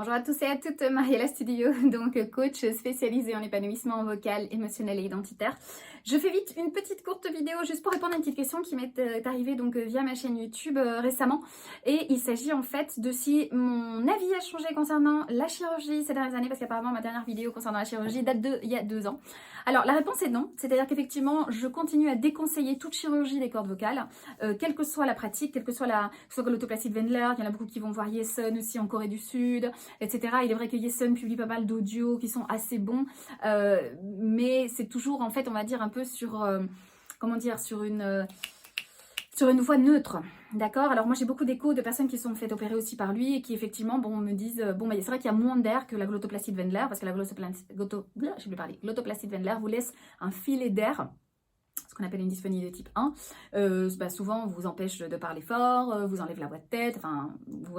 Bonjour à tous et à toutes, Mariella Studio, donc coach spécialisée en épanouissement vocal, émotionnel et identitaire. Je fais vite une petite courte vidéo juste pour répondre à une petite question qui m'est arrivée donc via ma chaîne YouTube récemment. Et il s'agit en fait de si mon avis a changé concernant la chirurgie ces dernières années, parce qu'apparemment ma dernière vidéo concernant la chirurgie date il y a 2 ans. Alors la réponse est non, c'est-à-dire qu'effectivement je continue à déconseiller toute chirurgie des cordes vocales, quelle que soit la pratique, quelle que soit l'autoplastie de Wendler. Il y en a beaucoup qui vont voir Yesun aussi en Corée du Sud, etc. Il est vrai que Yesun publie pas mal d'audios qui sont assez bons, mais c'est toujours en fait on va dire un peu sur, comment dire, sur une voie neutre, d'accord. Alors moi j'ai beaucoup d'échos de personnes qui sont faites opérer aussi par lui et qui effectivement me disent, bon bah, c'est vrai qu'il y a moins d'air que la glottoplastie de Wendler, parce que la glottoplastie de Wendler vous laisse un filet d'air, ce qu'on appelle une dysphonie de type 1, souvent vous empêche de parler fort, vous enlève la voix de tête, vous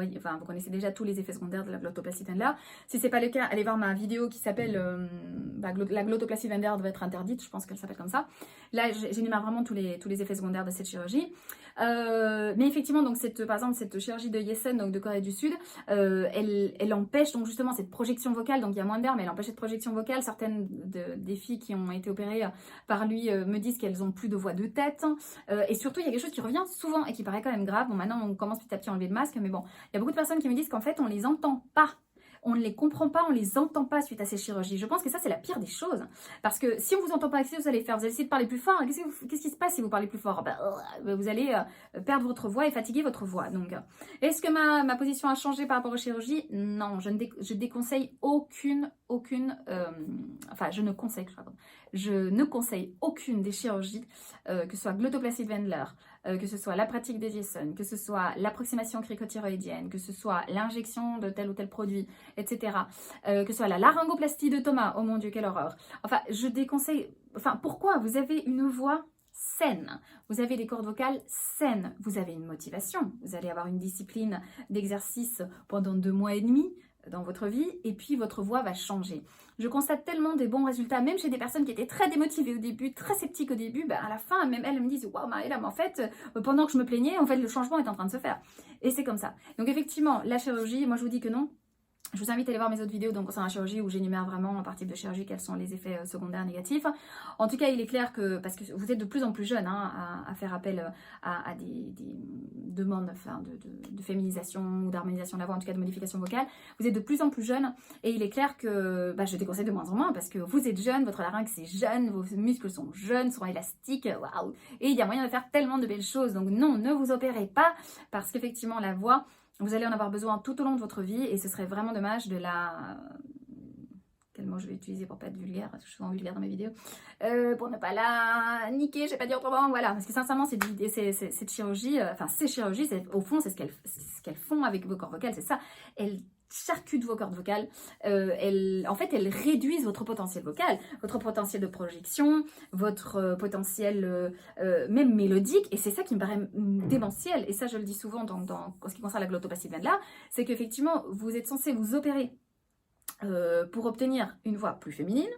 connaissez déjà tous les effets secondaires de la glottoplastie de Wendler. Si ce n'est pas le cas, allez voir ma vidéo qui s'appelle la glottoplastie de Wendler doit être interdite, je pense qu'elle s'appelle comme ça. Là j'énumère vraiment tous les effets secondaires de cette chirurgie. Mais effectivement, donc par exemple cette chirurgie de Yesun, donc de Corée du Sud, elle empêche donc justement cette projection vocale, donc il y a moins d'air, mais elle empêche cette projection vocale. Certaines des filles qui ont été opérées par lui me disent qu'elles ont plus de voix de tête, et surtout il y a quelque chose qui revient souvent et qui paraît quand même grave. Bon, maintenant on commence petit à petit à enlever le masque, mais bon, il y a beaucoup de personnes qui me disent qu'en fait on les entend pas. On ne les comprend pas, on ne les entend pas suite à ces chirurgies. Je pense que ça, c'est la pire des choses. Parce que si on ne vous entend pas, qu'est-ce que vous allez faire? Vous allez essayer de parler plus fort. Qu'est-ce qui se passe si vous parlez plus fort? Vous allez perdre votre voix et fatiguer votre voix. Donc, est-ce que ma position a changé par rapport aux chirurgies? Non, je déconseille je ne conseille aucune des chirurgies, que ce soit glottoplastie de Wendler, que ce soit la pratique des Yesun, que ce soit l'approximation cricothyroïdienne, que ce soit l'injection de tel ou tel produit, etc. Que ce soit la laryngoplastie de Thomas, oh mon Dieu, quelle horreur. Enfin, je déconseille. Enfin, pourquoi? Vous avez une voix saine, vous avez des cordes vocales saines, vous avez une motivation, vous allez avoir une discipline d'exercice pendant 2 mois et demi dans votre vie, et puis votre voix va changer. Je constate tellement des bons résultats, même chez des personnes qui étaient très démotivées au début, très sceptiques au début, à la fin, même elles me disent « Waouh Mariella, mais en fait, pendant que je me plaignais, en fait, le changement est en train de se faire. » Et c'est comme ça. Donc effectivement, la chirurgie, moi je vous dis que non. Je vous invite à aller voir mes autres vidéos donc concernant la chirurgie où j'énumère vraiment en partie de chirurgie quels sont les effets secondaires négatifs. En tout cas, il est clair que, parce que vous êtes de plus en plus jeunes à faire appel à des demandes de féminisation ou d'harmonisation de la voix, en tout cas de modification vocale, vous êtes de plus en plus jeunes et il est clair que je déconseille de moins en moins parce que vous êtes jeune, votre larynx est jeune, vos muscles sont jeunes, sont élastiques, waouh. Et il y a moyen de faire tellement de belles choses. Donc non, ne vous opérez pas parce qu'effectivement la voix, vous allez en avoir besoin tout au long de votre vie et ce serait vraiment dommage de la... Quel mot je vais utiliser pour pas être vulgaire, parce que je suis souvent vulgaire dans mes vidéos, pour ne pas la niquer, je vais pas dire autrement, voilà. Parce que sincèrement, cette chirurgie, ces chirurgies, au fond, c'est ce qu'elles font avec vos cordes vocales, c'est ça. Elles charcutent vos cordes vocales, elles réduisent votre potentiel vocal, votre potentiel de projection, votre potentiel même mélodique, et c'est ça qui me paraît démentiel, et ça je le dis souvent en ce qui concerne la glottoplastie de Wendler, c'est qu'effectivement vous êtes censé vous opérer pour obtenir une voix plus féminine.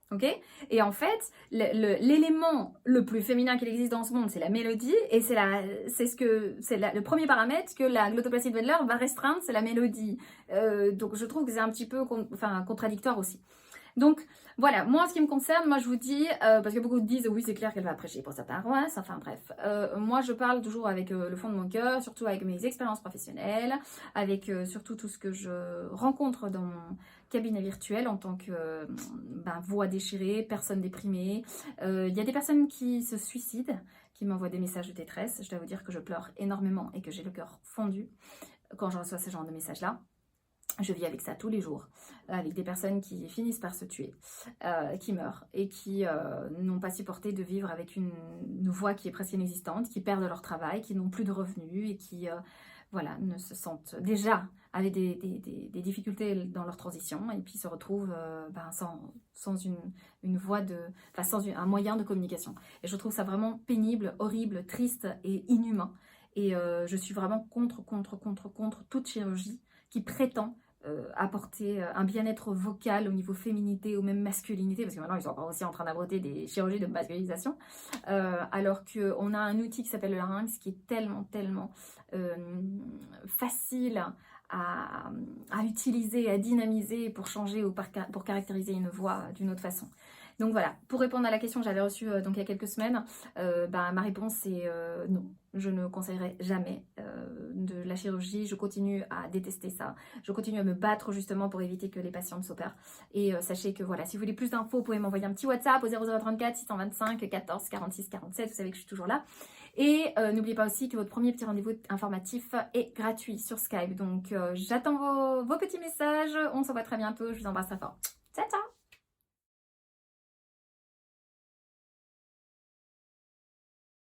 Ok, et en fait, l'élément le plus féminin qu'il existe dans ce monde, c'est la mélodie, et le premier paramètre que la glottoplastie de Wendler va restreindre, c'est la mélodie. Donc je trouve que c'est un petit peu contradictoire aussi. Donc voilà, moi en ce qui me concerne, moi je vous dis, parce que beaucoup disent oui c'est clair qu'elle va prêcher pour sa paroisse, enfin bref, moi je parle toujours avec le fond de mon cœur, surtout avec mes expériences professionnelles, avec surtout tout ce que je rencontre dans mon cabinet virtuel en tant que voix déchirée, personne déprimée. Il y a des personnes qui se suicident, qui m'envoient des messages de détresse. Je dois vous dire que je pleure énormément et que j'ai le cœur fondu quand je reçois ce genre de messages-là. Je vis avec ça tous les jours, avec des personnes qui finissent par se tuer, qui meurent et qui n'ont pas supporté de vivre avec une voix qui est presque inexistante, qui perdent leur travail, qui n'ont plus de revenus et qui ne se sentent déjà avec des difficultés dans leur transition et puis se retrouvent sans une voix sans un moyen de communication. Et je trouve ça vraiment pénible, horrible, triste et inhumain. Et je suis vraiment contre toute chirurgie qui prétend apporter un bien-être vocal au niveau féminité ou même masculinité, parce que maintenant ils sont encore aussi en train d'aborder des chirurgies de masculinisation, alors qu'on a un outil qui s'appelle le larynx qui est tellement facile à utiliser, à dynamiser pour changer ou pour caractériser une voix d'une autre façon. Donc voilà, pour répondre à la question que j'avais reçue donc il y a quelques semaines, ma réponse est non. Je ne conseillerais jamais de la chirurgie, je continue à détester ça, je continue à me battre justement pour éviter que les patientes s'opèrent. Et sachez que voilà, si vous voulez plus d'infos, vous pouvez m'envoyer un petit WhatsApp au 0034 625 14 46 47, vous savez que je suis toujours là. Et n'oubliez pas aussi que votre premier petit rendez-vous informatif est gratuit sur Skype. Donc j'attends vos petits messages, on se voit très bientôt, je vous embrasse très fort. Ciao ciao.